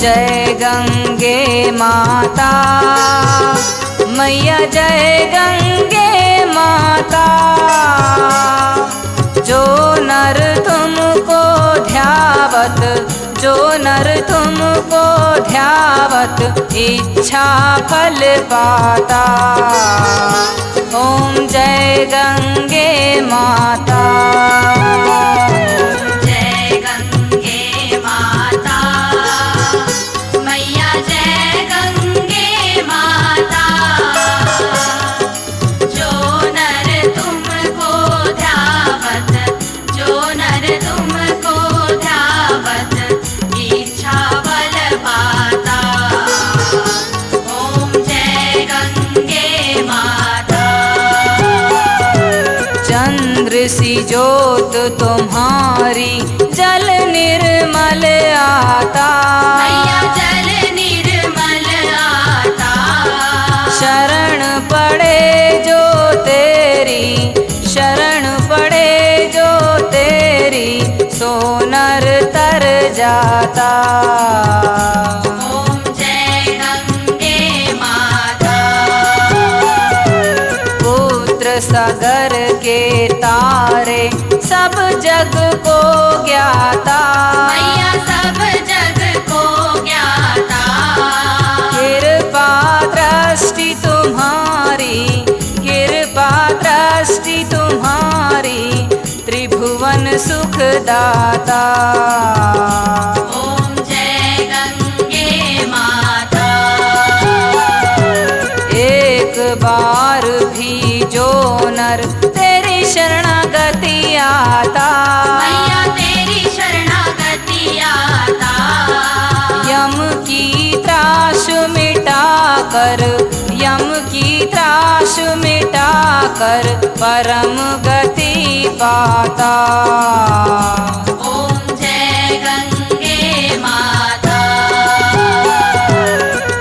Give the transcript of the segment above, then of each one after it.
जय गंगे माता, मैया जय गंगे माता। जो नर तुमको ध्यावत, जो नर तुमको ध्यावत, इच्छा फल पाता। ओम जय गंगे माता। जय गंगे माता, मैया जय गंगे माता। जो नर तुमको ध्यावत, जो नर तुमको ध्यावत, इच्छा बल पाता। ओम जय गंगे माता। चंद्र सी ज्योत तुम्हारी, जल निर्मल आता। मैया जल निर्मल आता। शरण पड़े जो तेरी, शरण पड़े जो तेरी, सो नर तर जाता। ओम जय गंगे माता। पुत्र सागर के तारे, सब जग को ज्ञाता। मैया सब जग को ज्ञाता। कृपा दृष्टि तुम्हारी, कृपा दृष्टि तुम्हारी, त्रिभुवन सुख दाता। ओम जय गंगे माता। एक बार भी जो नर तेरी शरणागति आता। मैया तेरी शरणागति आता। यम की त्रास मिटा कर, यम की त्रास मिटा कर, परम गति पाता। ओम जय गंगे माता।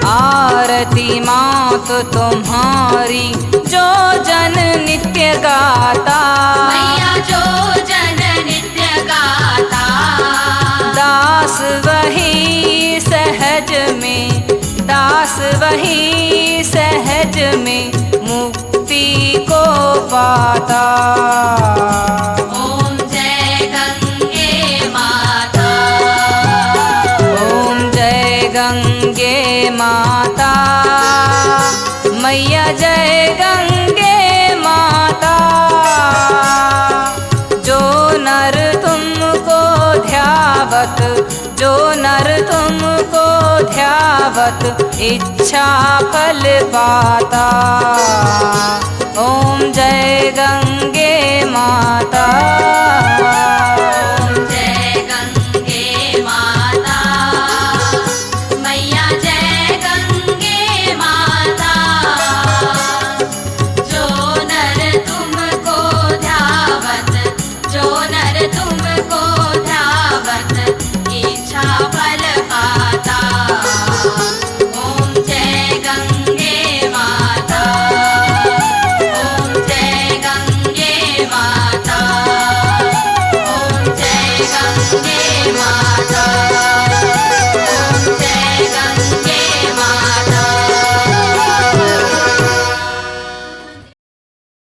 आरती मात तुम्हारी, जो जन नित्य गाता। मैया जो जन नित्य गाता। दास वही सहज में, दास वही सहज में, मुक्ति को पाता। ओम जय गंगे माता। ओम जय गंगे माता, मैया जय गंगे माता। जो नर तुमको ध्यावत, जो नर तुमको ध्यावत, इच्छा फल पाता। ओम जय गंगे माता।